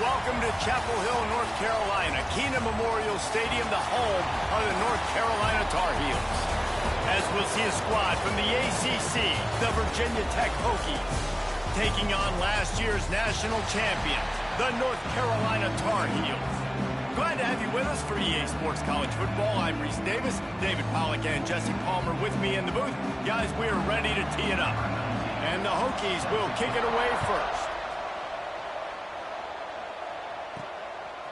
welcome to Chapel Hill, North Carolina, Keenan Memorial Stadium, the home of the North Carolina Tar Heels. As we'll see a squad from the ACC, the Virginia Tech Hokies, taking on last year's national champions, the North Carolina Tar Heels. Glad to have you with us for EA Sports College Football. I'm Reese Davis, David Pollack and Jesse Palmer with me in the booth. Guys, we are ready to tee it up. And the Hokies will kick it away first.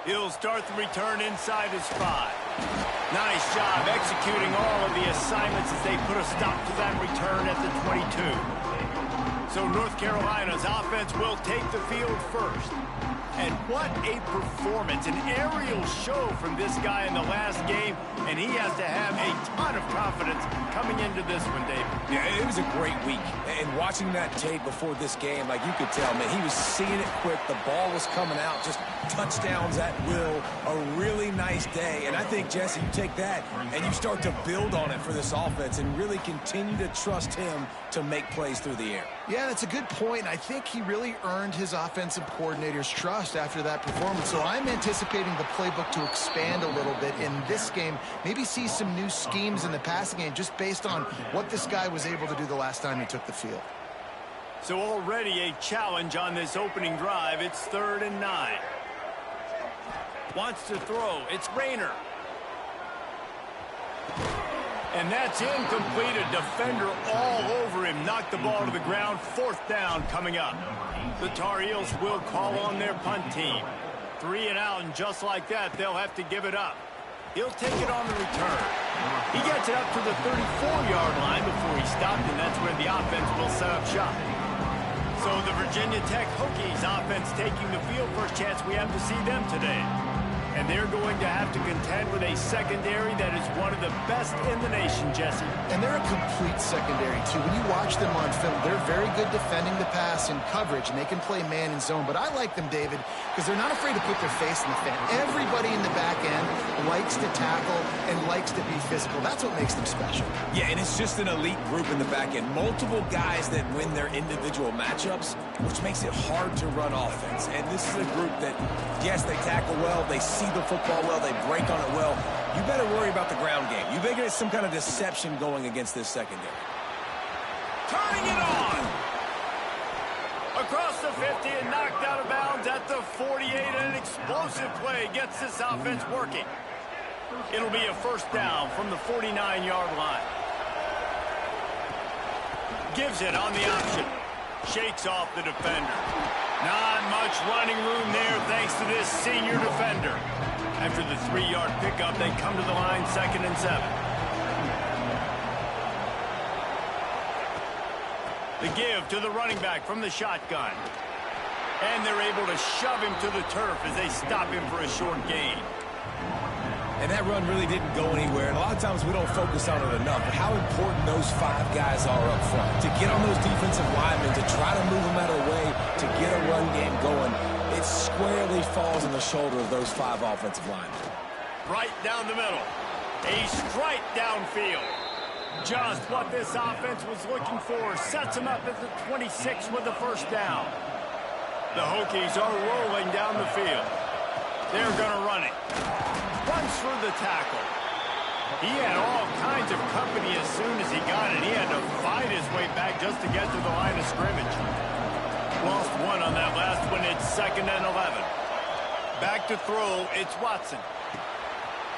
He'll start the return inside his 5. Nice job executing all of the assignments as they put a stop to that return at the 22. So North Carolina's offense will take the field first. And what a performance, an aerial show from this guy in the last game, and he has to have a ton of confidence coming into this one, David. Yeah, it was a great week. And watching that tape before this game, like you could tell, man, he was seeing it quick. The ball was coming out, just touchdowns at will. A really nice day. And I think, Jesse, you take that and you start to build on it for this offense and really continue to trust him to make plays through the air. Yeah, that's a good point. I think he really earned his offensive coordinator's trust after that performance. So I'm anticipating the playbook to expand a little bit in this game. Maybe see some new schemes in the passing game just based on what this guy was able to do the last time he took the field. So already a challenge on this opening drive. It's 3rd and 9. Wants to throw. It's Rayner. And that's incomplete. A defender all over him. Knocked the ball to the ground. 4th down coming up. The Tar Heels will call on their punt team. 3 and out, and just like that, they'll have to give it up. He'll take it on the return. He gets it up to the 34-yard line before he stopped, and that's where the offense will set up shop. So the Virginia Tech Hokies offense taking the field. First chance we have to see them today. And they're going to have to contend with a secondary that is one of the best in the nation, Jesse. And they're a complete secondary, too. When you watch them on film, they're very good defending the pass in coverage, and they can play man and zone. But I like them, David, because they're not afraid to put their face in the fan. Everybody in the back end likes to tackle and likes to be physical. That's what makes them special. Yeah, and it's just an elite group in the back end. Multiple guys that win their individual matchups, which makes it hard to run offense. And this is a group that, yes, they tackle well, they see the football well, they break on it well. You better worry about the ground game. You better get some kind of deception going against this secondary. Turning it on! Across the 50 and knocked out of bounds at the 48, and an explosive play gets this offense working. It'll be a 1st down from the 49-yard line. Gives it on the option. Shakes off the defender. Not much running room there thanks to this senior defender. After the 3-yard pickup, they come to the line 2nd and 7. The give to the running back from the shotgun. And they're able to shove him to the turf as they stop him for a short gain. And that run really didn't go anywhere. And a lot of times we don't focus on it enough. But how important those 5 guys are up front. To get on those defensive linemen, to try to move them out of the way, to get a run game going, it squarely falls on the shoulder of those 5 offensive linemen. Right down the middle. A strike downfield. Just what this offense was looking for. Sets them up at the 26 with the 1st down. The Hokies are rolling down the field. They're going to run it. Runs through the tackle. He had all kinds of company as soon as he got it. He had to fight his way back just to get to the line of scrimmage. Lost 1 on that last one. It's 2nd and 11. Back to throw. It's Watson.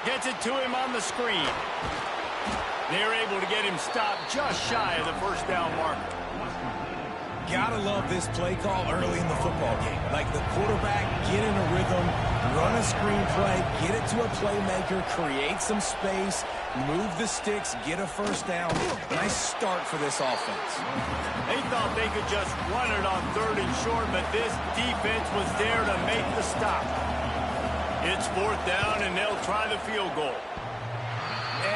Gets it to him on the screen. They're able to get him stopped just shy of the 1st down marker. Gotta love this play call early in the football game. Like the quarterback, get in a rhythm, run a screen play, get it to a playmaker, create some space, move the sticks, get a 1st down. Nice start for this offense. They thought they could just run it on 3rd and short, but this defense was there to make the stop. It's 4th down, and they'll try the field goal.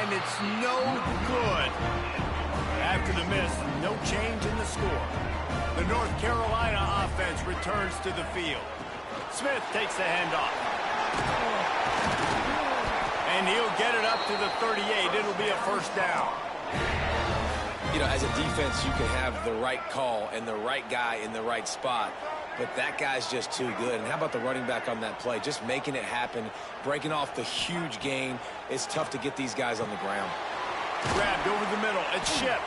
And it's no good. After the miss, no change in the score. The North Carolina offense returns to the field. Smith takes the handoff. And he'll get it up to the 38. It'll be a 1st down. You know, as a defense, you can have the right call and the right guy in the right spot. but that guy's just too good. And how about the running back on that play? Just making it happen, breaking off the huge gain. It's tough to get these guys on the ground. Grabbed over the middle. It's Ship.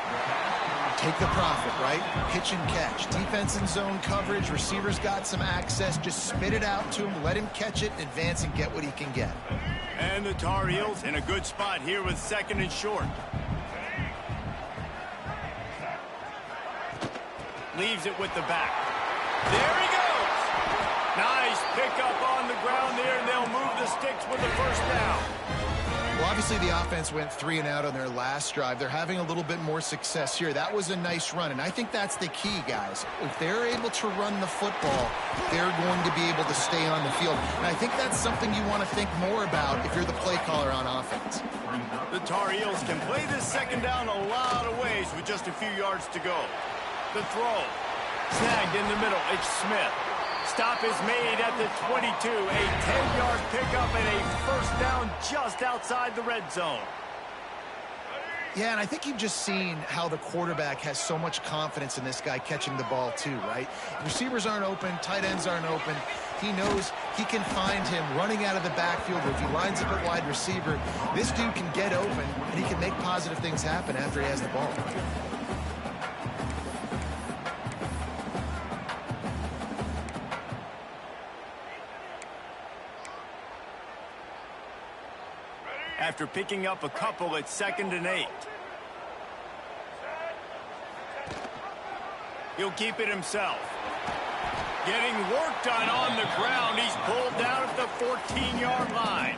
Take the profit, right? Pitch and catch. Defense in zone coverage. Receivers got some access. Just spit it out to him. Let him catch it, advance, and get what he can get. And the Tar Heels in a good spot here with 2nd and short. Leaves it with the back. There he goes. Nice pickup on the ground there, and they'll move the sticks with the first down. Well, obviously the offense went 3 and out on their last drive. They're having a little bit more success here. That was a nice run, and I think that's the key, guys. If they're able to run the football, they're going to be able to stay on the field. And I think that's something you want to think more about if you're the play caller on offense. The Tar Heels can play this 2nd down a lot of ways with just a few yards to go. The throw. Snagged in the middle. It's Smith. Stop is made at the 22. A 10-yard pickup and a first down just outside the red zone. Yeah, and I think you've just seen how the quarterback has so much confidence in this guy catching the ball too, right? Receivers aren't open, tight ends aren't open. He knows he can find him running out of the backfield, or if he lines up at wide receiver, this dude can get open, and he can make positive things happen after he has the ball. After picking up a couple, it's 2nd and 8. He'll keep it himself. Getting work done on the ground. He's pulled down at the 14-yard line.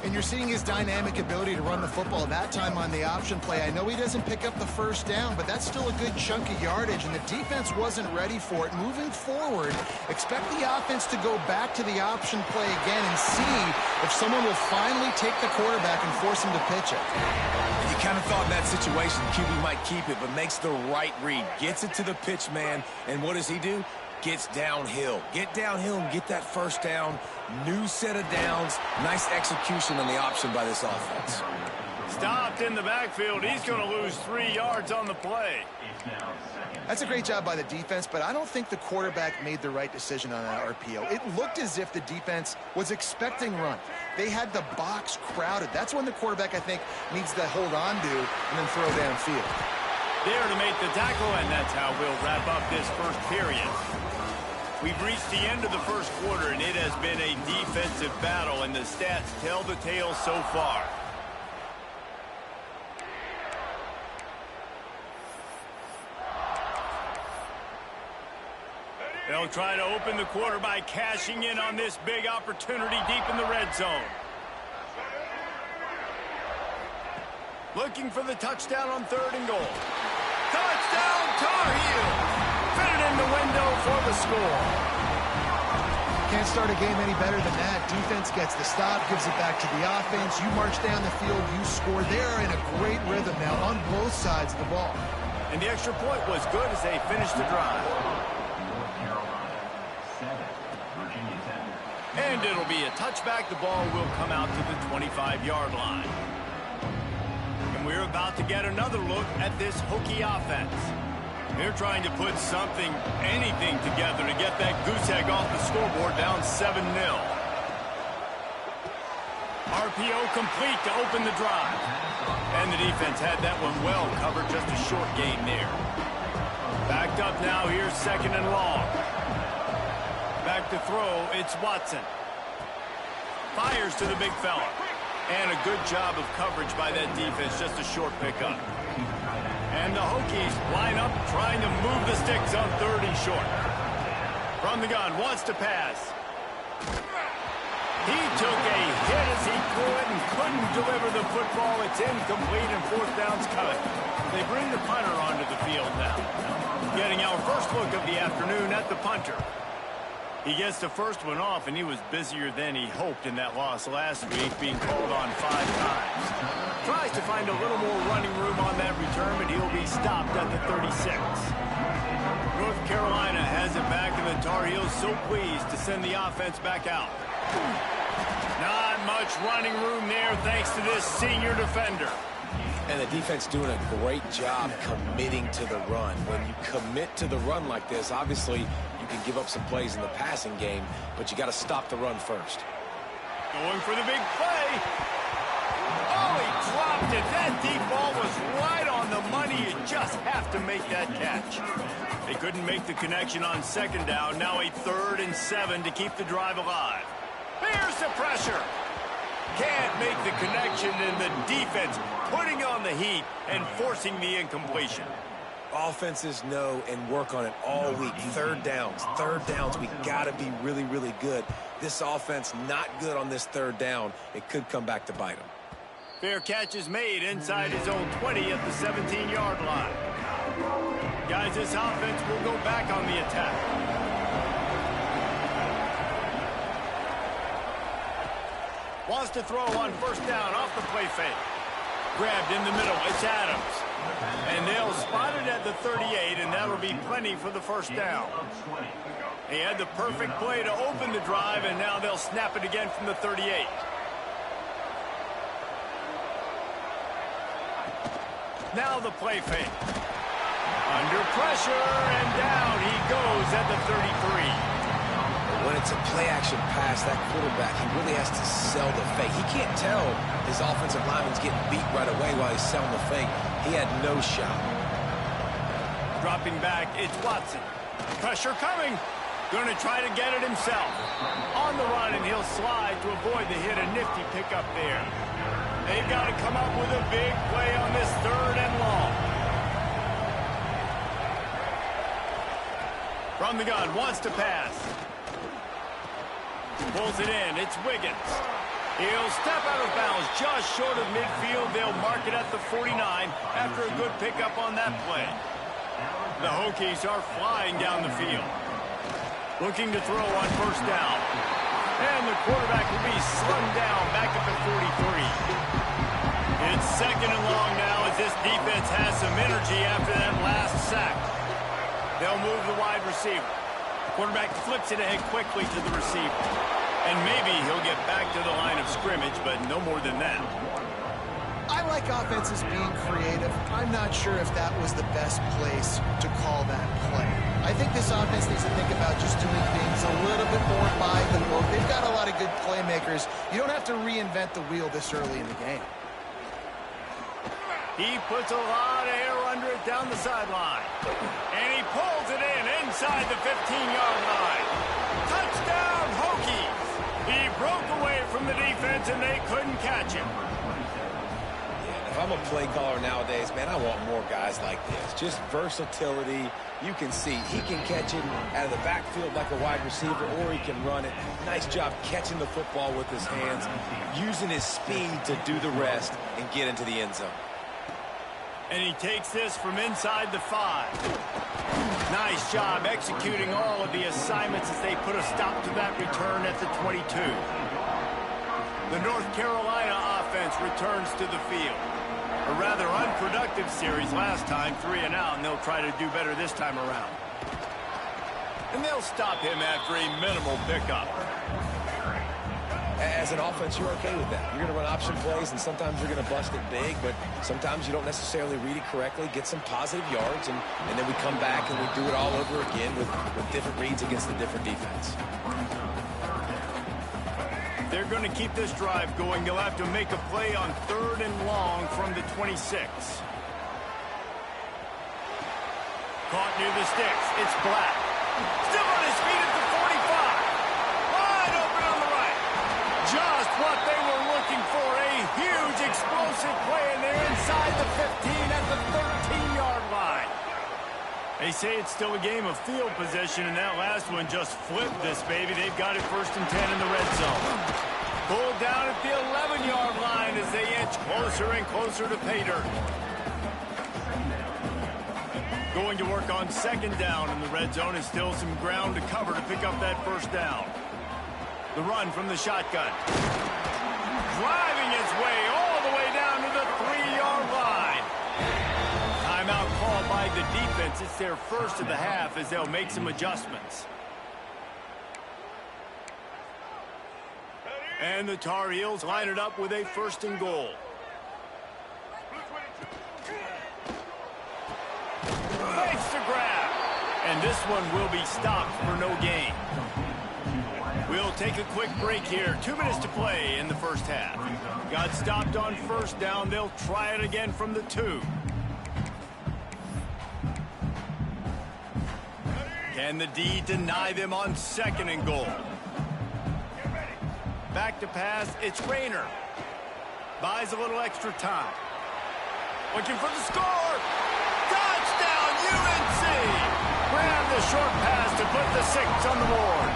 And you're seeing his dynamic ability to run the football that time on the option play. I know he doesn't pick up the first down, but that's still a good chunk of yardage, and the defense wasn't ready for it. Moving forward, expect the offense to go back to the option play again and see if someone will finally take the quarterback and force him to pitch it. You kind of thought in that situation QB might keep it, but makes the right read. Gets it to the pitch man, and what does he do? Gets downhill. Get downhill and get that first down. New set of downs. Nice execution on the option by this offense. Stopped in the backfield. He's going to lose 3 yards on the play. That's a great job by the defense, but I don't think the quarterback made the right decision on that RPO. It looked as if the defense was expecting run. They had the box crowded. That's when the quarterback, I think, needs to hold on to and then throw downfield. There to make the tackle, and that's how we'll wrap up this first period. We've reached the end of the first quarter, and it has been a defensive battle, and the stats tell the tale so far. They'll try to open the quarter by cashing in on this big opportunity deep in the red zone. Looking for the touchdown on 3rd and goal. Touchdown, Tar Heels! Fit it in the window for the score. Can't start a game any better than that. Defense gets the stop, gives it back to the offense. You march down the field, you score. They're in a great rhythm now on both sides of the ball. And the extra point was good as they finished the drive. And it'll be a touchback. The ball will come out to the 25-yard line. And we're about to get another look at this Hokie offense. They're trying to put something, anything together to get that goose egg off the scoreboard down 7-0. RPO complete to open the drive. And the defense had that one well covered, just a short gain there. Backed up now, here's 2nd and long. Back to throw, it's Watson. Fires to the big fella. And a good job of coverage by that defense, just a short pickup. And the Hokies line up, trying to move the sticks on 3rd and short. From the gun, wants to pass. He took a hit as he threw it and couldn't deliver the football. It's incomplete and 4th down's coming. They bring the punter onto the field now. Getting our first look of the afternoon at the punter. He gets the first one off, and he was busier than he hoped in that loss last week, being called on 5 times. Tries to find a little more running room on that return, but he'll be stopped at the 36. North Carolina has it back, and the Tar Heels so pleased to send the offense back out. Not much running room there thanks to this senior defender. And the defense doing a great job committing to the run. When you commit to the run like this, obviously you can give up some plays in the passing game, but you got to stop the run first. Going for the big play. Oh, he dropped it. That deep ball was right on the money. You just have to make that catch. They couldn't make the connection on second down. Now a 3rd and 7 to keep the drive alive. Here's the pressure. Can't make the connection, and the defense putting on the heat and forcing the incompletion. Offenses know and work on it all week. Third downs, we got to be really, really good. This offense not good on this 3rd down. It could come back to bite them. Fair catch is made inside his own 20 at the 17-yard line. Guys, this offense will go back on the attack. Wants to throw on 1st down off the play fake. Grabbed in the middle. It's Adams. And they'll spot it at the 38, and that'll be plenty for the 1st down. He had the perfect play to open the drive, and now they'll snap it again from the 38. Now the play fake. Under pressure, and down he goes at the 33. When it's a play-action pass, that quarterback, he really has to sell the fake. He can't tell his offensive lineman's getting beat right away while he's selling the fake. He had no shot. Dropping back, it's Watson. Pressure coming. Going to try to get it himself. On the run, and he'll slide to avoid the hit. A nifty pickup there. They've got to come up with a big play on this 3rd and long. From the gun, wants to pass. Pulls it in. It's Wiggins. He'll step out of bounds just short of midfield. They'll mark it at the 49 after a good pickup on that play. The Hokies are flying down the field. Looking to throw on 1st down. And the quarterback will be slung down back at the 43. It's 2nd and long now as this defense has some energy after that last sack. They'll move the wide receiver. Quarterback flips it ahead quickly to the receiver. And maybe he'll get back to the line of scrimmage, but no more than that. I like offenses being creative. I'm not sure if that was the best place to call that play. I think this offense needs to think about just doing things a little bit more by the book. They've got a lot of good playmakers. You don't have to reinvent the wheel this early in the game. He puts a lot of air under it down the sideline. And he pulls it in inside the 15-yard line. Touchdown, Hokies! He broke away from the defense, and they couldn't catch him. Yeah, if I'm a play caller nowadays, man, I want more guys like this. Just versatility. You can see he can catch it out of the backfield like a wide receiver, or he can run it. Nice job catching the football with his hands, using his speed to do the rest and get into the end zone. And he takes this from inside the 5. Nice job executing all of the assignments as they put a stop to that return at the 22. The North Carolina offense returns to the field. A rather unproductive series last time, 3 and out, and they'll try to do better this time around. And they'll stop him after a minimal pickup. As an offense, you're okay with that. You're going to run option plays, and sometimes you're going to bust it big, but sometimes you don't necessarily read it correctly, get some positive yards, and then we come back and we do it all over again with different reads against a different defense. They're going to keep this drive going. They'll have to make a play on 3rd and long from the 26. Caught near the sticks. It's Black. Still on his feet at the 45. Wide open on the right. Just what they were looking for. A huge explosive play, and they're inside the 15 at the 13-yard line. They say it's still a game of field position, and that last one just flipped this baby. They've got it 1st and 10 in the red zone. Pulled down at the 11-yard line as they inch closer and closer to pay dirt. Going to work on 2nd down in the red zone, and still some ground to cover to pick up that 1st down. The run from the shotgun. Driving his way all the way down to the 3-yard line. Timeout called by the defense. It's their first of the half as they'll make some adjustments. And the Tar Heels line it up with a 1st and goal. And this one will be stopped for no gain. We'll take a quick break here. 2 minutes to play in the first half. Got stopped on first down. They'll try it again from the 2. Can the D deny them on 2nd and goal? Back to pass. It's Rayner. Buys a little extra time. Looking for the score. Touchdown, UNC! Grab the short pass to put the 6 on the board.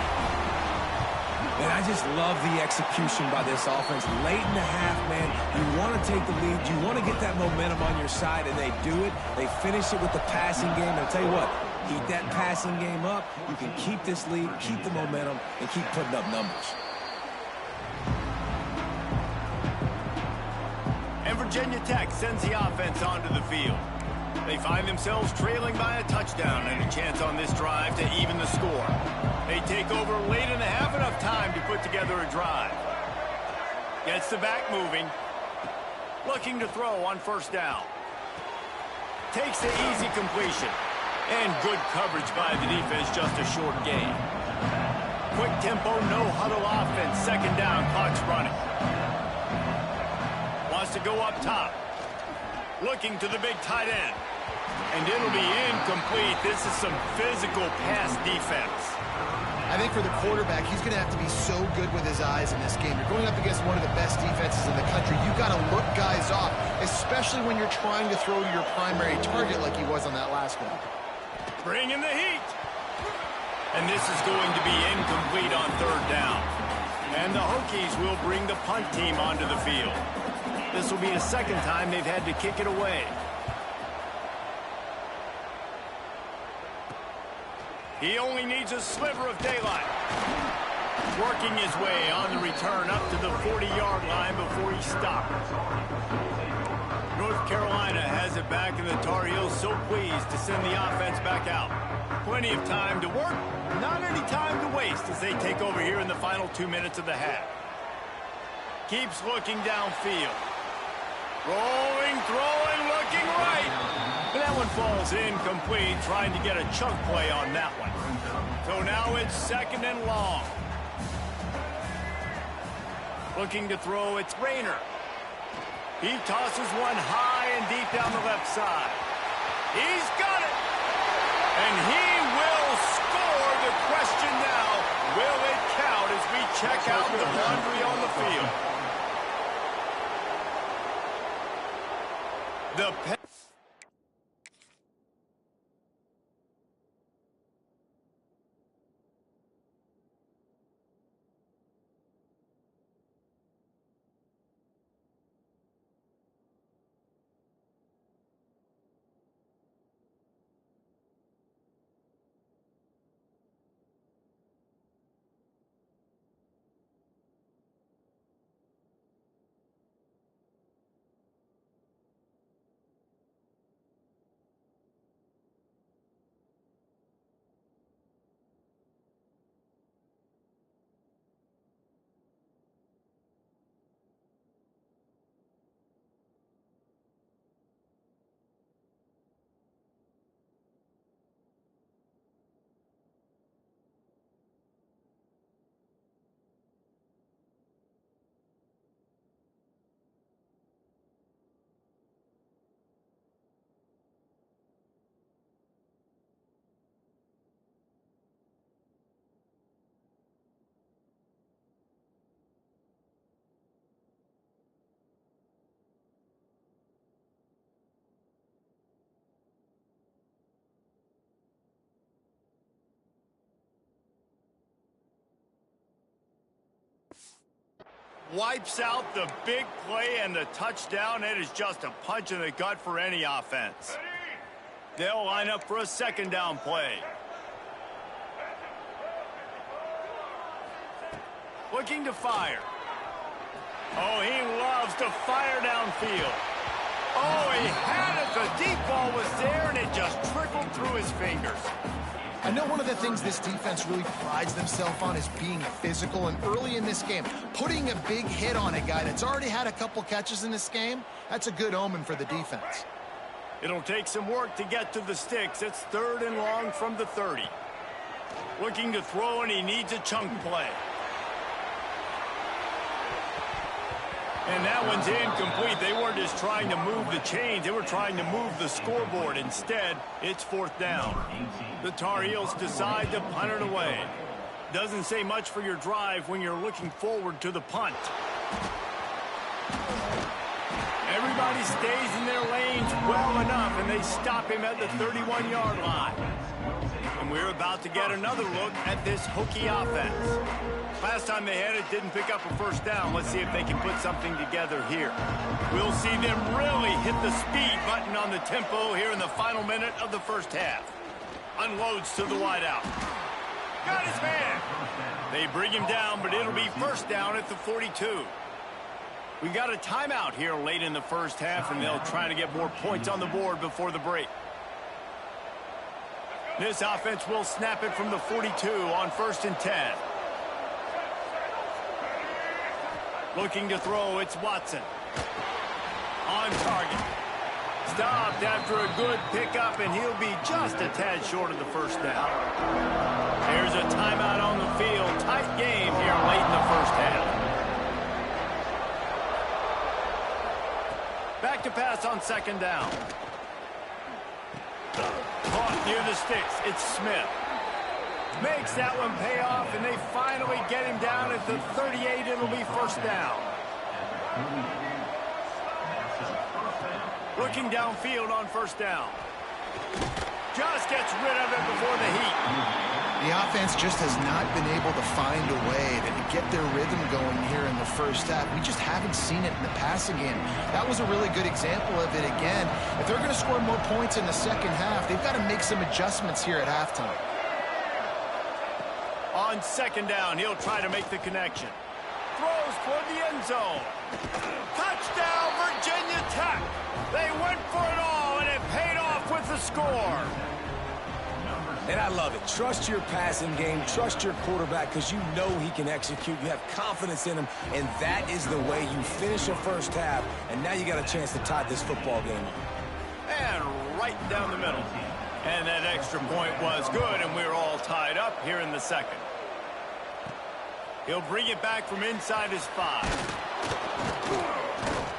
And I just love the execution by this offense. Late in the half, man, you want to take the lead. You want to get that momentum on your side, and they do it. They finish it with the passing game. And I'll tell you what, keep that passing game up. You can keep this lead, keep the momentum, and keep putting up numbers. And Virginia Tech sends the offense onto the field. They find themselves trailing by a touchdown and a chance on this drive to even the score. They take over late in the half, enough time to put together a drive. Gets the back moving. Looking to throw on first down. Takes the easy completion. And good coverage by the defense, just a short gain. Quick tempo, no huddle offense. 2nd down, clock's running. Wants to go up top. Looking to the big tight end. And it'll be incomplete. This is some physical pass defense. I think for the quarterback, he's going to have to be so good with his eyes in this game. You're going up against one of the best defenses in the country. You've got to look guys off, especially when you're trying to throw to your primary target like he was on that last one. Bring in the heat. And this is going to be incomplete on 3rd down. And the Hokies will bring the punt team onto the field. This will be the 2nd time they've had to kick it away. He only needs a sliver of daylight. Working his way on the return up to the 40-yard line before he stopped. North Carolina has it back, and the Tar Heels so pleased to send the offense back out. Plenty of time to work, not any time to waste as they take over here in the final 2 minutes of the half. Keeps looking downfield. Rolling, throwing, looking right. And that one falls incomplete, trying to get a chunk play on that one. So now it's 2nd and long. Looking to throw, it's Rayner. He tosses one high and deep down the left side. He's got it. And he will score. The question now, will it count as we check out the laundry on the field? The wipes out the big play and the touchdown. It is just a punch in the gut for any offense. They'll line up for a 2nd down play. Looking to fire. Oh, he loves to fire downfield. Oh, he had it. The deep ball was there, and it just trickled through his fingers. I know one of the things this defense really prides themselves on is being physical, and early in this game, putting a big hit on a guy that's already had a couple catches in this game, that's a good omen for the defense. It'll take some work to get to the sticks. It's 3rd and long from the 30. Looking to throw, and he needs a chunk play. And that one's incomplete. They weren't just trying to move the chains. They were trying to move the scoreboard. Instead, it's 4th down. The Tar Heels decide to punt it away. Doesn't say much for your drive when you're looking forward to the punt. Everybody stays in their lanes well enough, and they stop him at the 31-yard line. And we're about to get another look at this Hokie offense. Last time they had it, didn't pick up a first down. Let's see if they can put something together here. We'll see them really hit the speed button on the tempo here in the final minute of the first half. Unloads to the wideout. Got his man. They bring him down, but it'll be first down at the 42. We got a timeout here late in the first half, and they'll try to get more points on the board before the break. This offense will snap it from the 42 on 1st and 10. Looking to throw, it's Watson. On target. Stopped after a good pickup, and he'll be just a tad short of the first down. There's a timeout on the field. Tight game here late in the first half. Back to pass on 2nd down. Caught near the sticks. It's Smith. Makes that one pay off, and they finally get him down at the 38. It'll be first down. Looking downfield on 1st down. Just gets rid of it before the heat. The offense just has not been able to find a way to get their rhythm going here in the first half. We just haven't seen it in the passing game. That was a really good example of it again. If they're going to score more points in the second half, they've got to make some adjustments here at halftime. On 2nd down, he'll try to make the connection. Throws for the end zone. Touchdown, Virginia Tech. They went for it all, and it paid off with the score. And I love it. Trust your passing game. Trust your quarterback, because you know he can execute. You have confidence in him, and that is the way you finish a first half. And now you got a chance to tie this football game up. And right down the middle. And that extra point was good, and we're all tied up here in the second. He'll bring it back from inside his 5.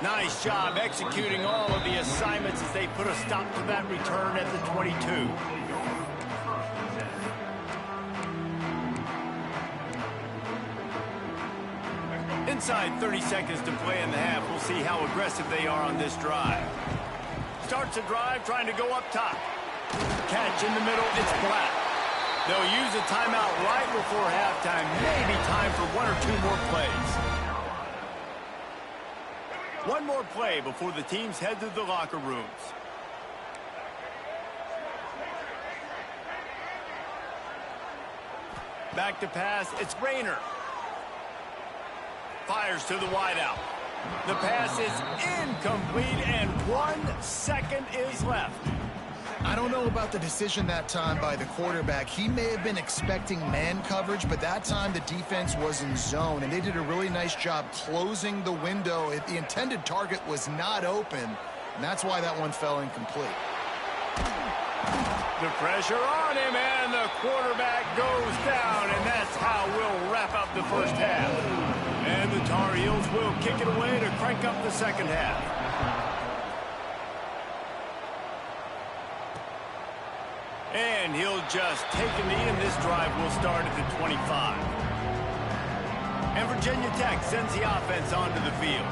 Nice job executing all of the assignments as they put a stop to that return at the 22. Inside 30 seconds to play in the half. We'll see how aggressive they are on this drive. Starts a drive trying to go up top. Catch in the middle, it's Black. They'll use a timeout right before halftime. Maybe time for 1 or 2 more plays. One more play before the teams head to the locker rooms. Back to pass, it's Rayner. Fires to the wideout. The pass is incomplete, and 1 second is left. I don't know about the decision that time by the quarterback. He may have been expecting man coverage, but that time the defense was in zone, and they did a really nice job closing the window. The intended target was not open, and that's why that one fell incomplete. The pressure on him, and the quarterback goes down, and that's how we'll wrap up the first half. And the Tar Heels will kick it away to crank up the second half. And he'll just take a knee, and this drive will start at the 25. And Virginia Tech sends the offense onto the field.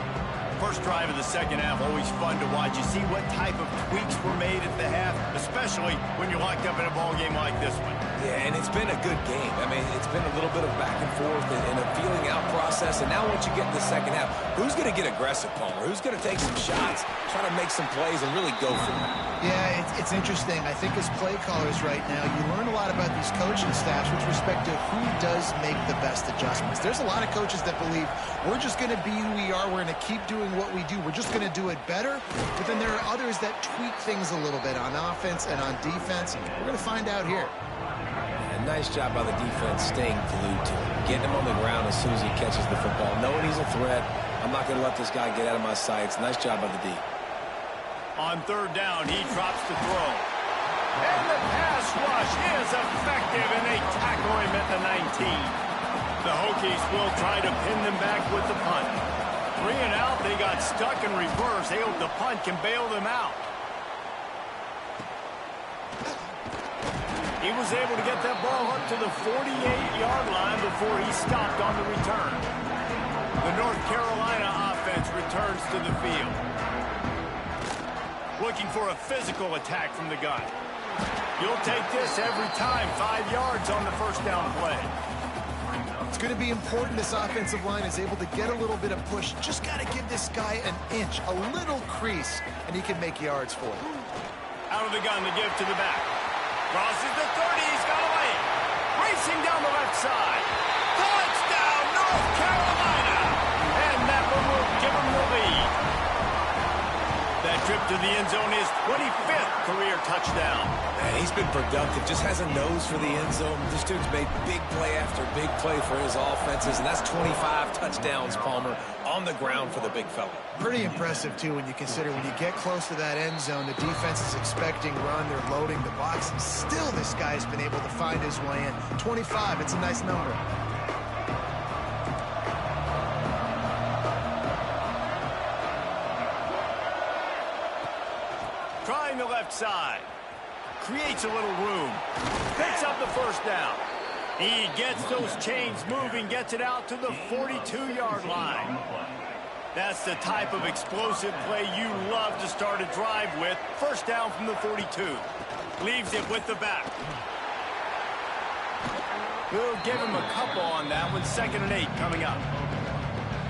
First drive of the second half, always fun to watch. You see what type of tweaks were made at the half, especially when you're locked up in a ball game like this one. Yeah, and it's been a good game. I mean, it's been a little bit of back and forth and a feeling out process. And now once you get in the second half, who's going to get aggressive, Palmer? Who's going to take some shots, try to make some plays, and really go for it? Yeah, it's interesting. I think as play callers right now, you learn a lot about these coaching staffs with respect to who does make the best adjustments. There's a lot of coaches that believe we're just going to be who we are. We're going to keep doing what we do. We're just going to do it better. But then there are others that tweak things a little bit on offense and on defense. We're going to find out here. A nice job by the defense staying glued to him, getting him on the ground as soon as he catches the football, knowing he's a threat. I'm not going to let this guy get out of my sights. Nice job by the D. On third down, he drops to throw. And the pass rush is effective, and they tackle him at the 19. The Hokies will try to pin them back with the punt. 3 and out, they got stuck in reverse. They hope the punt can bail them out. He was able to get that ball up to the 48-yard line before he stopped on the return. The North Carolina offense returns to the field. Looking for a physical attack from the gun. You'll take this every time. 5 yards on the first down play. It's going to be important this offensive line is able to get a little bit of push. Just got to give this guy an inch, a little crease, and he can make yards for it. Out of the gun to give to the back. Crosses the 30, he's got away. Racing down the left side. Touchdown, North Carolina! And that one will give him the lead. That trip to the end zone is 25th career touchdown. Man, he's been productive, just has a nose for the end zone. This dude's made big play after big play for his offenses, and that's 25 touchdowns, Palmer, on the ground for the big fella. Pretty impressive, too, when you consider when you get close to that end zone, the defense is expecting run, they're loading the box, and still this guy's been able to find his way in. 25, it's a nice number. Trying the left side. Creates a little room. Picks up the first down. He gets those chains moving, gets it out to the 42-yard line. That's the type of explosive play you love to start a drive with. First down from the 42. Leaves it with the back. We'll give him a couple on that one. 2nd and 8 coming up.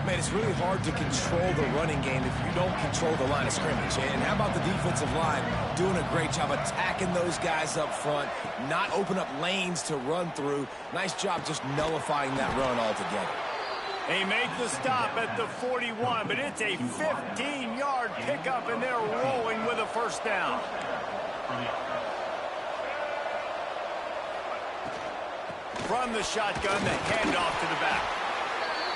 Man, it's really hard to control the running game if you don't control the line of scrimmage. And how about the defensive line doing a great job attacking those guys up front, not open up lanes to run through. Nice job just nullifying that run altogether. They make the stop at the 41, but it's a 15-yard pickup, and they're rolling with a first down. From the shotgun, the handoff to the back.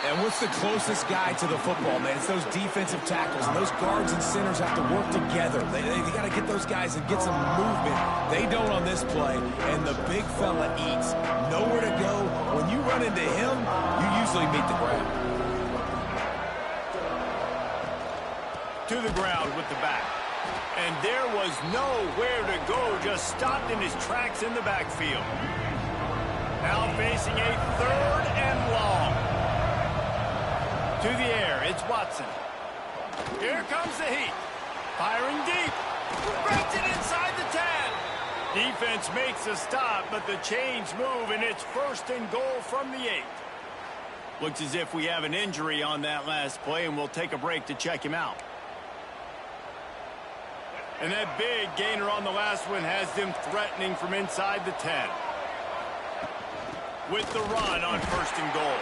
And what's the closest guy to the football, man? It's those defensive tackles, and those guards and centers have to work together. They got to get those guys and get some movement. They don't on this play, and the big fella eats. Nowhere to go. When you run into him, you usually meet the ground. To the ground with the back. And there was nowhere to go, just stopped in his tracks in the backfield. Now facing a 3rd and long. To the air, it's Watson. Here comes the heat. Firing deep. Breaks it inside the 10. Defense makes a stop, but the chains move, and it's 1st and goal from the 8. Looks as if we have an injury on that last play, and we'll take a break to check him out. And that big gainer on the last one has them threatening from inside the 10. With the run on 1st and goal.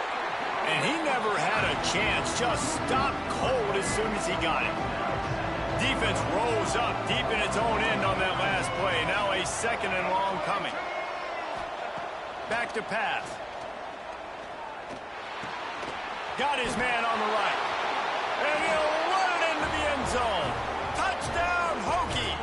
And he never had a chance, just stopped cold as soon as he got it. Defense rolls up deep in its own end on that last play. Now a 2nd and long coming. Back to pass. Got his man on the right. And he'll run it into the end zone. Touchdown, Hokies!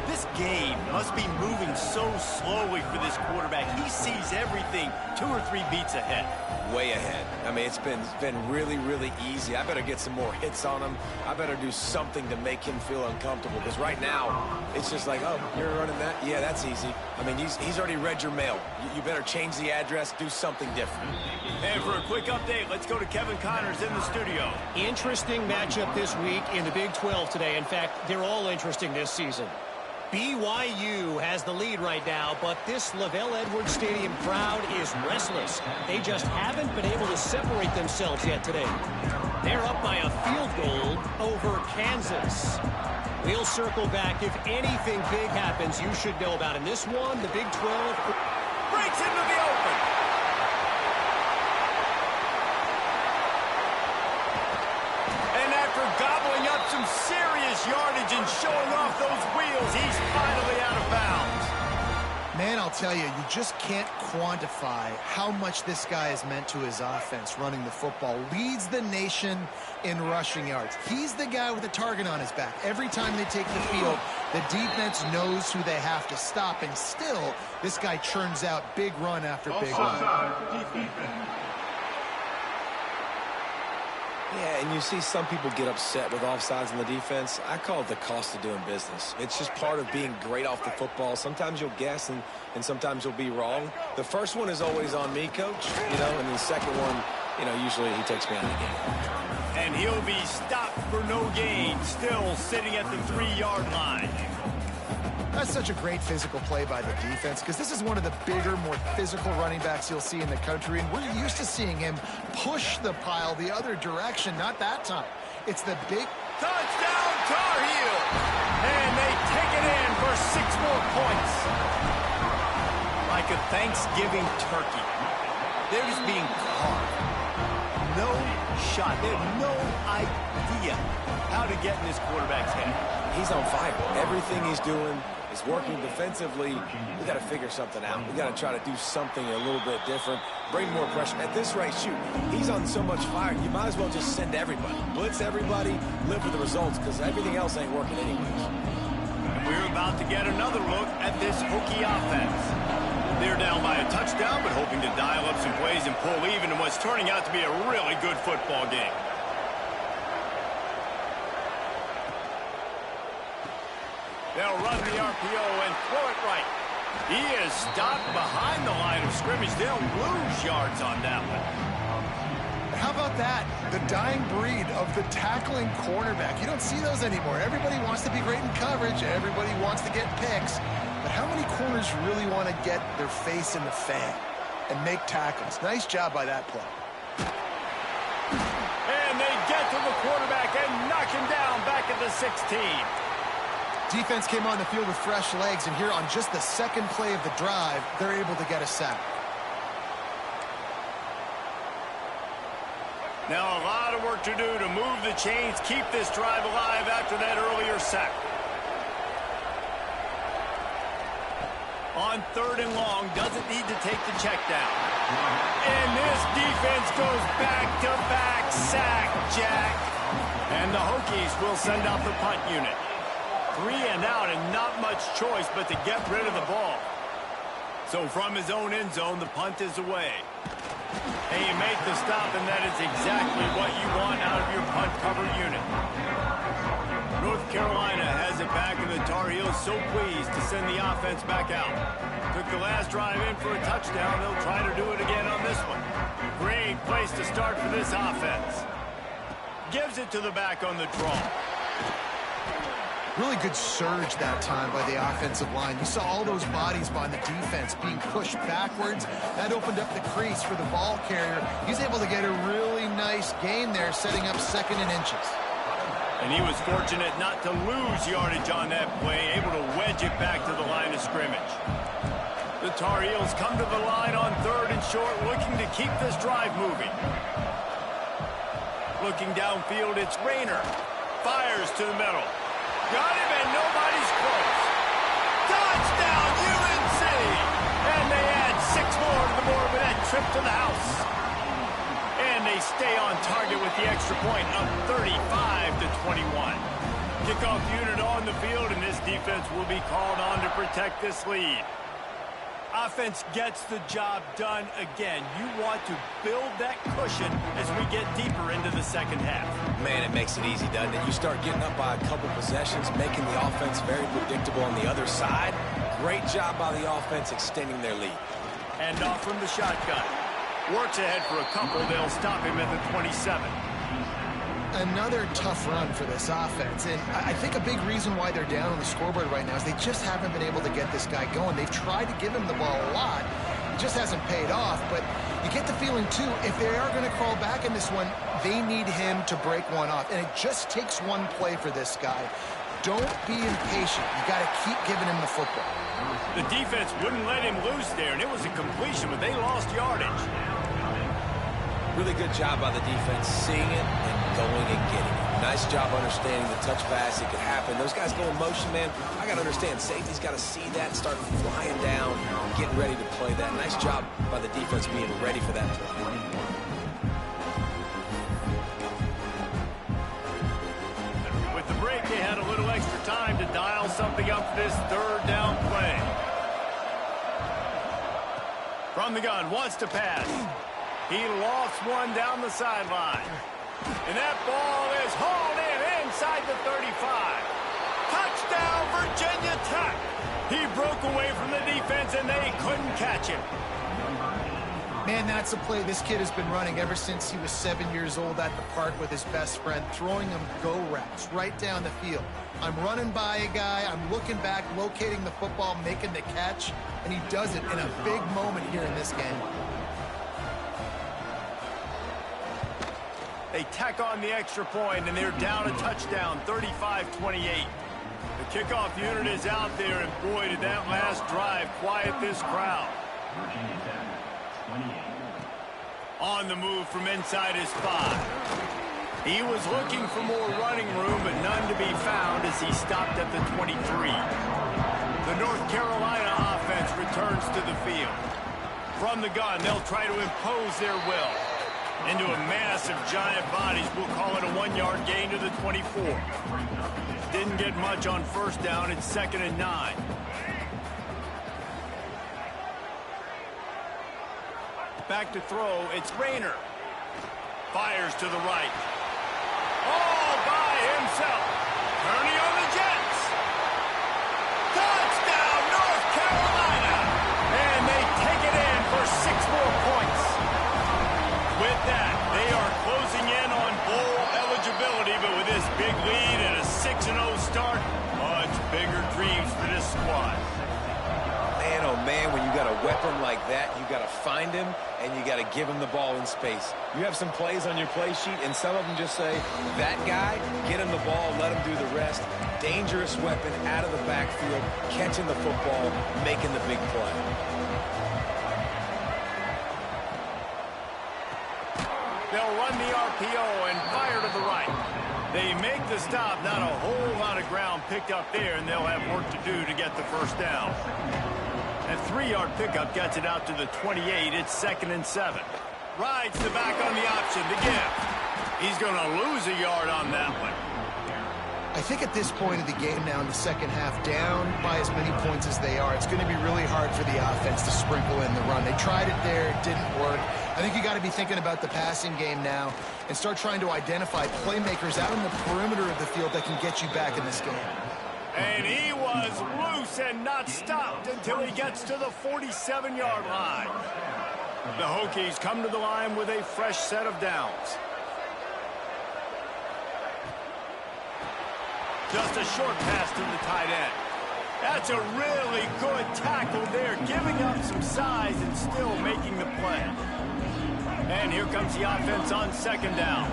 This game must be moving so slowly for this quarterback. He sees everything 2 or 3 beats ahead. Way ahead. I mean, it's been really, really easy. I better get some more hits on him. I better do something to make him feel uncomfortable, because right now, it's just like, oh, you're running that? Yeah, that's easy. I mean, he's already read your mail. You better change the address, do something different. And for a quick update, let's go to Kevin Connors in the studio. Interesting matchup this week in the Big 12 today. In fact, they're all interesting this season. BYU has the lead right now, but this Lavelle Edwards Stadium crowd is restless. They just haven't been able to separate themselves yet today. They're up by a field goal over Kansas. We'll circle back. If anything big happens, you should know about. In this one, the Big 12 breaks into the open. And after gobbling up some serious yardage and showing off those wheels, he's finally out of bounds. Man, I'll tell you, you just can't quantify how much this guy has meant to his offense running the football. Leads the nation in rushing yards. He's the guy with the target on his back. Every time they take the field, the defense knows who they have to stop, and still, this guy churns out big run after big run. Yeah, and you see some people get upset with offsides in the defense. I call it the cost of doing business. It's just part of being great off the football. Sometimes you'll guess, and sometimes you'll be wrong. The first one is always on me, Coach, and the second one, usually he takes me out of the game. And he'll be stopped for no gain, still sitting at the 3-yard line. That's such a great physical play by the defense, because this is one of the bigger, more physical running backs you'll see in the country, and we're used to seeing him push the pile the other direction. Not that time. It's the big touchdown Tar Heel, and they take it in for 6 more points. Like a Thanksgiving turkey, they're just being carved. No shot. They have no idea how to get in this quarterback's head. He's on fire. Everything he's doing is working defensively. We got to figure something out. We got to try to do something a little bit different, bring more pressure. At this rate, shoot, he's on so much fire, you might as well just send everybody. Blitz everybody, live with the results, because everything else ain't working anyways. And we're about to get another look at this Hokie offense. They're down by a touchdown, but hoping to dial up some plays and pull even in what's turning out to be a really good football game. They'll run the RPO and throw it right. He is stopped behind the line of scrimmage. They'll lose yards on that one. How about that? The dying breed of the tackling cornerback. You don't see those anymore. Everybody wants to be great in coverage. Everybody wants to get picks. But how many corners really want to get their face in the fan and make tackles? Nice job by that play. And they get to the quarterback and knock him down back at the 16. Defense came on the field with fresh legs, and here on just the second play of the drive, they're able to get a sack. Now a lot of work to do to move the chains, keep this drive alive after that earlier sack. On 3rd and long, doesn't need to take the check down. And this defense goes back-to-back sack, Jack. And the Hokies will send out the punt unit. 3 and out, and not much choice but to get rid of the ball. So from his own end zone, the punt is away. And you make the stop, and that is exactly what you want out of your punt cover unit. North Carolina has it back, and the Tar Heels so pleased to send the offense back out. Took the last drive in for a touchdown. They'll try to do it again on this one. Great place to start for this offense. Gives it to the back on the draw. Really good surge that time by the offensive line. You saw all those bodies by the defense being pushed backwards. That opened up the crease for the ball carrier. He's able to get a really nice gain there, setting up 2nd and inches. And he was fortunate not to lose yardage on that play, able to wedge it back to the line of scrimmage. The Tar Heels come to the line on 3rd and short, looking to keep this drive moving. Looking downfield, it's Rayner. Fires to the middle. Got him, and nobody's close. Touchdown, UNC! And they add 6 more to the board with that trip to the house. And they stay on target with the extra point, up 35-21. Kickoff unit on the field, and this defense will be called on to protect this lead. Offense gets the job done again. You want to build that cushion as we get deeper into the second half. Man, it makes it easy, doesn't it? You start getting up by a couple possessions, making the offense very predictable on the other side. Great job by the offense extending their lead. And off from the shotgun. Works ahead for a couple. They'll stop him at the 27. Another tough run for this offense, and I think a big reason why they're down on the scoreboard right now is they just haven't been able to get this guy going. They've tried to give him the ball a lot. It just hasn't paid off, but you get the feeling, too, if they are going to crawl back in this one, they need him to break one off, and it just takes one play for this guy. Don't be impatient. You got to keep giving him the football. The defense wouldn't let him loose there, and it was a completion, but they lost yardage. Really good job by the defense, seeing it and going and getting it. Nice job understanding the touch pass. It could happen. Those guys go in motion, man. I got to understand, safety's got to see that, start flying down, getting ready to play that. Nice job by the defense being ready for that play. With the break, they had a little extra time to dial something up for this third down play. From the gun, wants to pass. He lost one down the sideline. And that ball is hauled in inside the 35. Touchdown, Virginia Tech. He broke away from the defense, and they couldn't catch him. Man, that's a play this kid has been running ever since he was 7 years old at the park with his best friend, throwing him go routes right down the field. I'm running by a guy, I'm looking back, locating the football, making the catch, and he does it in a big moment here in this game. They tack on the extra point, and they're down a touchdown, 35-28. The kickoff unit is out there, and boy, did that last drive quiet this crowd. On the move from inside his 5. He was looking for more running room, but none to be found as he stopped at the 23. The North Carolina offense returns to the field. From the gun, they'll try to impose their will. Into a mass of giant bodies, we'll call it a 1-yard gain to the 24. Didn't get much on first down. It's 2nd and 9. Back to throw. It's Rayner. Fires to the right. All by himself. Kearney on the Jets. Touchdown, North Carolina. And they take it in for 6 more points. With that, they are closing in on bowl eligibility, but with this big lead and a 6-0 start, much bigger dreams for this squad. Man, oh man, when you got a weapon like that, you got to find him and you got to give him the ball in space. You have some plays on your play sheet, and some of them just say, that guy, get him the ball, let him do the rest. Dangerous weapon out of the backfield, catching the football, making the big play. They'll run the RPO and fire to the right. They make the stop, not a whole lot of ground picked up there, and they'll have work to do to get the first down. A 3-yard pickup gets it out to the 28. It's 2nd and 7. Rides the back on the option to give. He's going to lose a yard on that one. I think at this point of the game now in the second half, down by as many points as they are, it's going to be really hard for the offense to sprinkle in the run. They tried it there, it didn't work. I think you got to be thinking about the passing game now and start trying to identify playmakers out on the perimeter of the field that can get you back in this game. And he was loose and not stopped until he gets to the 47-yard line. The Hokies come to the line with a fresh set of downs. Just a short pass to the tight end. That's a really good tackle there, giving up some size and still making the play. And here comes the offense on 2nd down.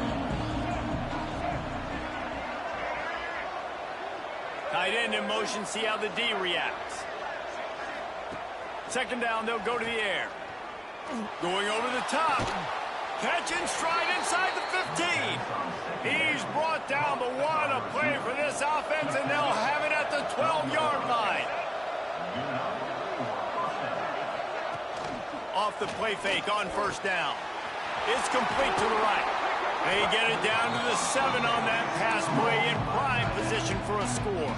Tight end in motion, see how the D reacts. 2nd down, they'll go to the air. Going over the top. Catch and stride inside the 15. He's brought down the one, a play for this offense, and they'll have it at the 12-yard line. Off the play fake on first down. It's complete to the right. They get it down to the 7 on that pass play in prime position for a score.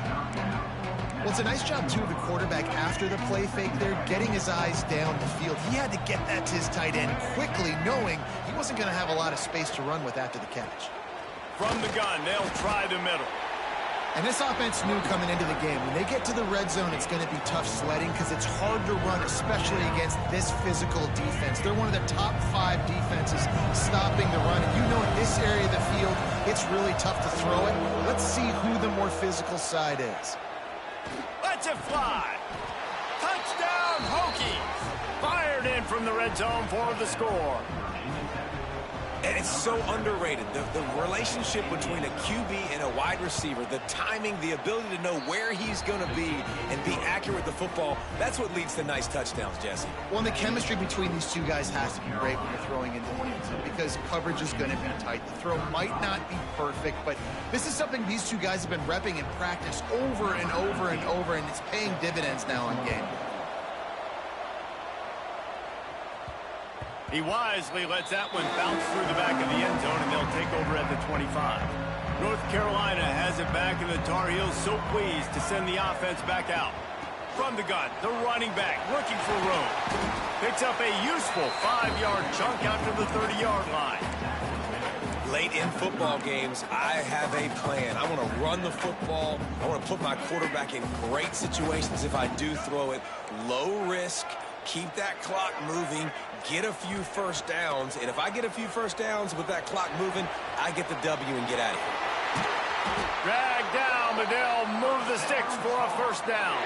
Well, it's a nice job, too, of the quarterback after the play fake there, getting his eyes down the field. He had to get that to his tight end quickly, knowing he wasn't going to have a lot of space to run with after the catch. From the gun, they'll try the middle. And this offense knew coming into the game, when they get to the red zone, it's going to be tough sledding because it's hard to run, especially against this physical defense. They're one of the top 5 defenses stopping the run. And you know in this area of the field, it's really tough to throw it. Let's see who the more physical side is. Let's it fly. Touchdown, Hokies. Fired in from the red zone for the score. And it's so underrated. The relationship between a QB and a wide receiver, the timing, the ability to know where he's going to be and be accurate with the football, that's what leads to nice touchdowns, Jesse. Well, and the chemistry between these two guys has to be great when you're throwing into the end zone because coverage is going to be tight. The throw might not be perfect, but this is something these two guys have been repping in practice over and over and over, and it's paying dividends now on game. He wisely lets that one bounce through the back of the end zone, and they'll take over at the 25. North Carolina has it back, and the Tar Heels so pleased to send the offense back out. From the gun, the running back looking for room. Picks up a useful 5-yard chunk out to the 30-yard line. Late in football games, I have a plan. I want to run the football. I want to put my quarterback in great situations if I do throw it. Low risk. Keep that clock moving, get a few first downs, and if I get a few first downs with that clock moving, I get the W and get out of here. Drag down, but they'll move the sticks for a first down.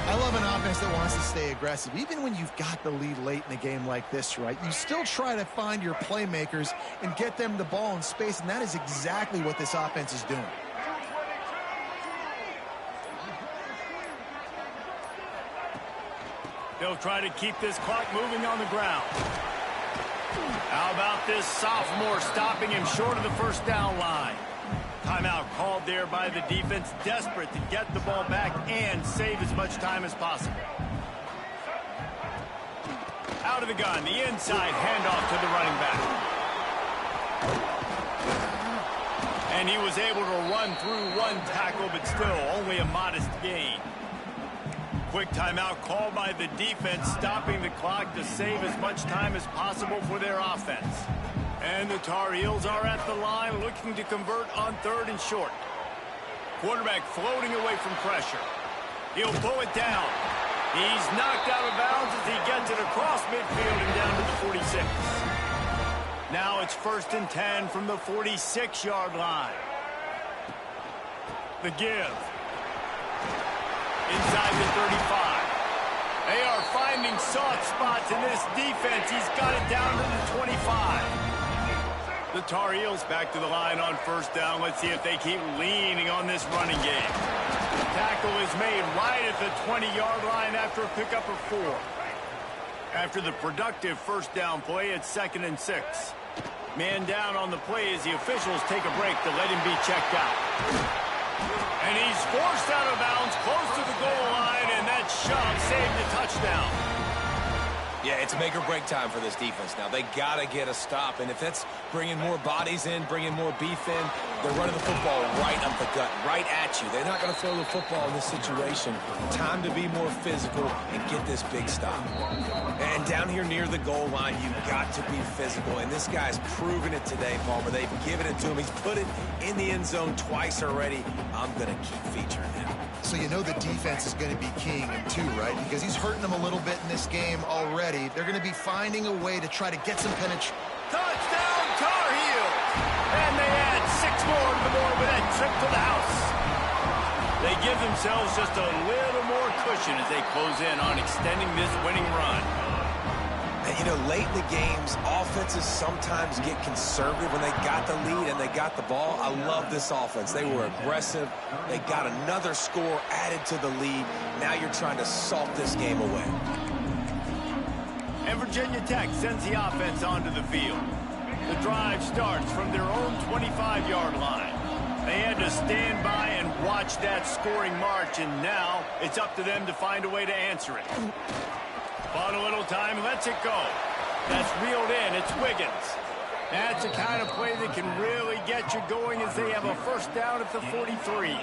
I love an offense that wants to stay aggressive. Even when you've got the lead late in a game like this, right, you still try to find your playmakers and get them the ball in space, and that is exactly what this offense is doing. They'll try to keep this clock moving on the ground. How about this sophomore stopping him short of the first down line? Timeout called there by the defense, desperate to get the ball back and save as much time as possible. Out of the gun, the inside handoff to the running back. And he was able to run through one tackle, but still only a modest gain. Quick timeout called by the defense, stopping the clock to save as much time as possible for their offense. And the Tar Heels are at the line looking to convert on 3rd and short. Quarterback floating away from pressure. He'll pull it down. He's knocked out of bounds as he gets it across midfield and down to the 46. Now it's 1st and 10 from the 46-yard line. The give. Inside the 35. They are finding soft spots in this defense. He's got it down to the 25. The Tar Heels back to the line on 1st down. Let's see if they keep leaning on this running game. The tackle is made right at the 20-yard line after a pickup of 4. After the productive 1st down play, it's 2nd and 6. Man down on the play as the officials take a break to let him be checked out. And he's forced out of bounds close to the goal line, and that shove saved the touchdown. Yeah, it's make or break time for this defense now. They got to get a stop, and if that's bringing more bodies in, bringing more beef in, they're running the football right up the gut, right at you. They're not going to throw the football in this situation. Time to be more physical and get this big stop. And down here near the goal line, you've got to be physical, and this guy's proven it today, Palmer. They've given it to him. He's put it in the end zone twice already. I'm going to keep featuring him. So you know the defense is going to be keying him too, right? Because he's hurting them a little bit in this game already. They're going to be finding a way to try to get some penetration. Touchdown, Tar Heels! And they add 6 more to the board with that trip to the house. They give themselves just a little more cushion as they close in on extending this winning run. And, you know, late in the games, offenses sometimes get conservative when they got the lead and they got the ball. I love this offense. They were aggressive. They got another score added to the lead. Now you're trying to salt this game away. And Virginia Tech sends the offense onto the field. The drive starts from their own 25-yard line. They had to stand by and watch that scoring march, and now it's up to them to find a way to answer it. Bought a little time, lets it go. That's reeled in. It's Wiggins. That's the kind of play that can really get you going as they have a 1st down at the 43.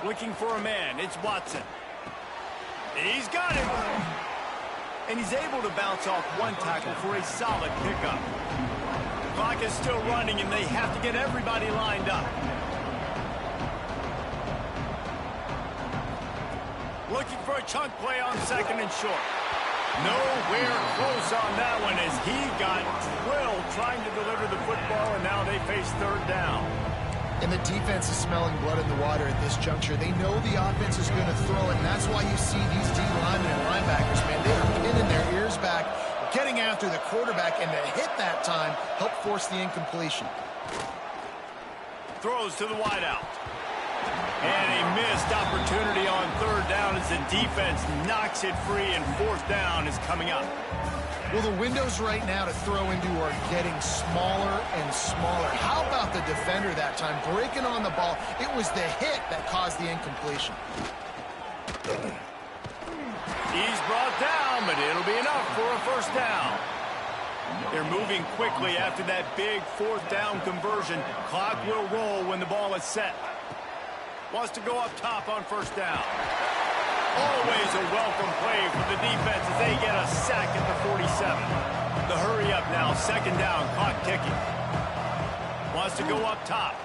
Looking for a man. It's Watson. He's got him. And he's able to bounce off one tackle for a solid pickup. The clock is still running, and they have to get everybody lined up. Looking for a chunk play on 2nd and short. Nowhere close on that one as he got drilled trying to deliver the football, and now they face 3rd down. And the defense is smelling blood in the water at this juncture. They know the offense is going to throw it, and that's why you see these D linemen and linebackers, man, they are pinning their ears back, getting after the quarterback, and the hit that time helped force the incompletion. Throws to the wideout. And a missed opportunity on third down as the defense knocks it free, and fourth down is coming up. Well, the windows right now to throw into are getting smaller and smaller. How about the defender that time breaking on the ball? It was the hit that caused the incompletion. He's brought down, but it'll be enough for a first down. They're moving quickly after that big fourth down conversion. Clock will roll when the ball is set. Wants to go up top on first down. Always a welcome play for the defense as they get a sack at the 47. The hurry up now, second down, clock ticking. Wants to go up top.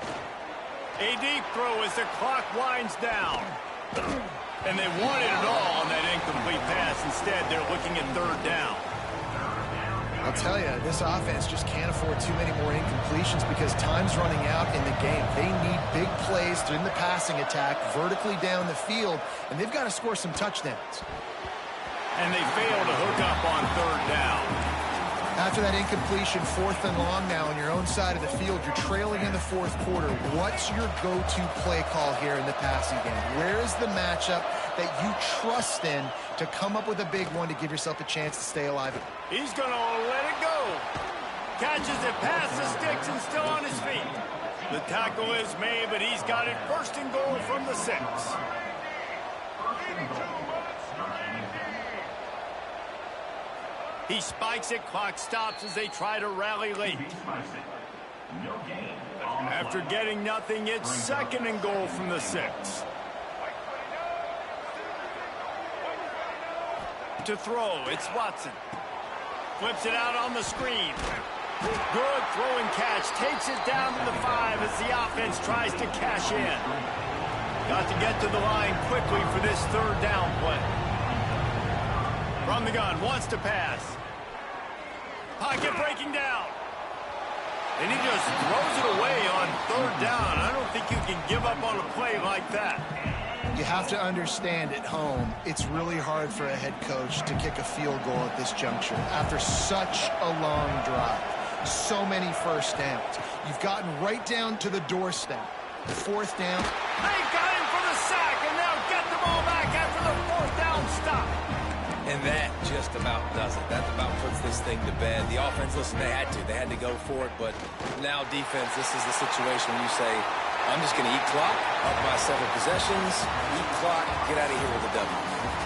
A deep throw as the clock winds down. And they wanted it all on that incomplete pass. Instead, they're looking at third down. I'll tell you, this offense just can't afford too many more incompletions because time's running out in the game. They need big plays in the passing attack, vertically down the field, and they've got to score some touchdowns. And they fail to hook up on third down. After that incompletion, fourth and long now on your own side of the field, you're trailing in the fourth quarter. What's your go-to play call here in the passing game? Where is the matchup that you trust in to come up with a big one to give yourself a chance to stay alive? He's going to let it go. Catches it past the sticks and still on his feet. The tackle is made, but he's got it first and goal from the 6. He spikes it, clock stops as they try to rally late. After getting nothing, it's second and goal from the 6. To throw, it's Watson. Flips it out on the screen. Good throw and catch. Takes it down to the 5 as the offense tries to cash in. Got to get to the line quickly for this third down play. From the gun, wants to pass. Pocket breaking down. And he just throws it away on third down. I don't think you can give up on a play like that. You have to understand at home, it's really hard for a head coach to kick a field goal at this juncture. After such a long drive, so many first downs. You've gotten right down to the doorstep. Fourth down. They got him for the sack, and they'll get the ball back after the fourth down stop. And that just about does it. That about puts this thing to bed. The offense, listen, they had to go for it, but now defense, this is the situation where you say, I'm just going to eat clock, up by several possessions, eat clock, get out of here with a W.